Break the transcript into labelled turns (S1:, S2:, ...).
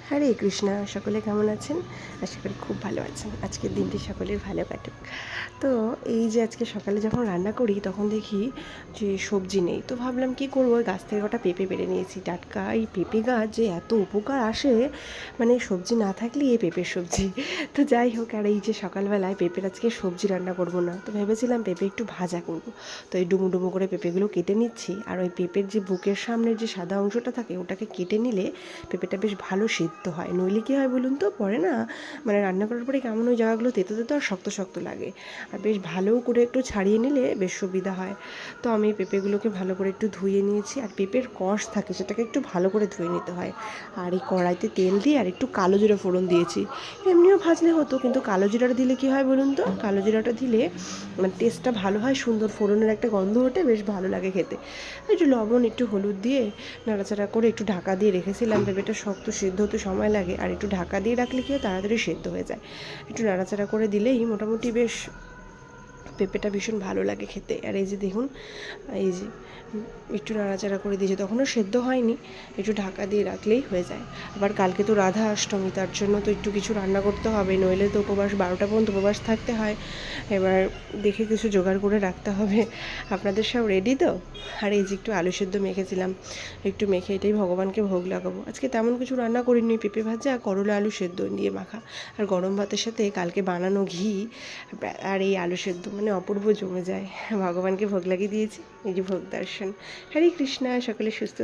S1: হরে কৃষ্ণা, সকলে কেমন আছেন? আশা করি খুব ভালো আছেন। আজকের দিনটি সকলের ভালো কাটুক। তো এই যে আজকে সকালে যখন রান্না করি তখন দেখি যে সবজি নেই, তো ভাবলাম কি করব, ওই গাছ থেকে কটা পেঁপে পেড়ে নিয়েছি টাটকা। এই পেঁপে গাছ যে এত উপকার আসে, মানে সবজি না থাকলে এই পেঁপের সবজি। তো যাই হোক, আর এই যে সকালবেলায় পেঁপের আজকে সবজি রান্না করব না, তো ভেবেছিলাম পেঁপে একটু ভাজা করব। তো এই ডুমো ডুমো করে পেঁপেগুলো কেটে নিচ্ছি, আর ওই পেঁপের যে বুকের সামনের যে সাদা অংশটা থাকে ওটাকে কেটে নিলে পেঁপেটা বেশ ভালো সিদ্ধ হয়। নইলে কী হয় বলুন তো, পরে না মানে রান্না করার পরে কেমন ওই জায়গাগুলো তেতো তেতো আর শক্ত শক্ত লাগে। আর বেশ ভালো করে একটু ছাড়িয়ে নিলে বেশ সুবিধা হয়। তো আমি পেঁপেগুলোকে ভালো করে একটু ধুয়ে নিয়েছি, আর পেঁপের কষ থাকে সেটাকে একটু ভালো করে ধুয়ে নিতে হয়। আর এই কড়াইতে তেল দিয়ে আর একটু কালো জিরা ফোড়ন দিয়েছি। এমনিও ভাজলে হতো, কিন্তু কালো জিরাটা দিলে কী হয় বলুন তো, কালো জিরাটা দিলে মানে টেস্টটা ভালো হয়, সুন্দর ফোড়নের একটা গন্ধ ওঠে, বেশ ভালো লাগে খেতে। একটু লবণ একটু হলুদ দিয়ে নাড়াচাড়া করে একটু ঢাকা দিয়ে রেখেছিলাম। পেঁপেটা শক্ত সিদ্ধ হতে সময় লাগে, আর একটু ঢাকা দিয়ে রাখলে কি হয়, তাড়াতাড়ি সেদ্ধ হয়ে যায়। একটু নাড়াচাড়া করে দিলেই মোটামুটি বেশ পেঁপেটা ভীষণ ভালো লাগে খেতে। আর এই যে দেখুন, এই যে একটু নাড়াচাড়া করে দিয়েছি, তখনও সেদ্ধ হয়নি, একটু ঢাকা দিয়ে রাখলেই হয়ে যায়। আবার কালকে তো রাধা অষ্টমী, তার জন্য তো একটু কিছু রান্না করতে হবে, নইলে তো উপবাস 12টা পর্যন্ত উপবাস থাকতে হয়। এবার দেখে কিছু জোগাড় করে রাখতে হবে। আপনাদের সব রেডি তো? আর এই যে একটু আলু সেদ্ধ মেখেছিলাম, একটু মেখে এটাই ভগবানকে ভোগ লাগাবো। আজকে তেমন কিছু রান্না করিনি, পেঁপে ভাজা, করলা আলু সেদ্ধ দিয়ে মাখা, আর গরম ভাতের সাথে কালকে বানানো ঘি আর এই আলু সেদ্ধ, মানে অপূর্ব জমে যায়। ভগবানকে ভোগ লাগিয়ে দিয়েছি, এই যে ভোগ দর্শন। হরে কৃষ্ণা, সকলে সুস্থ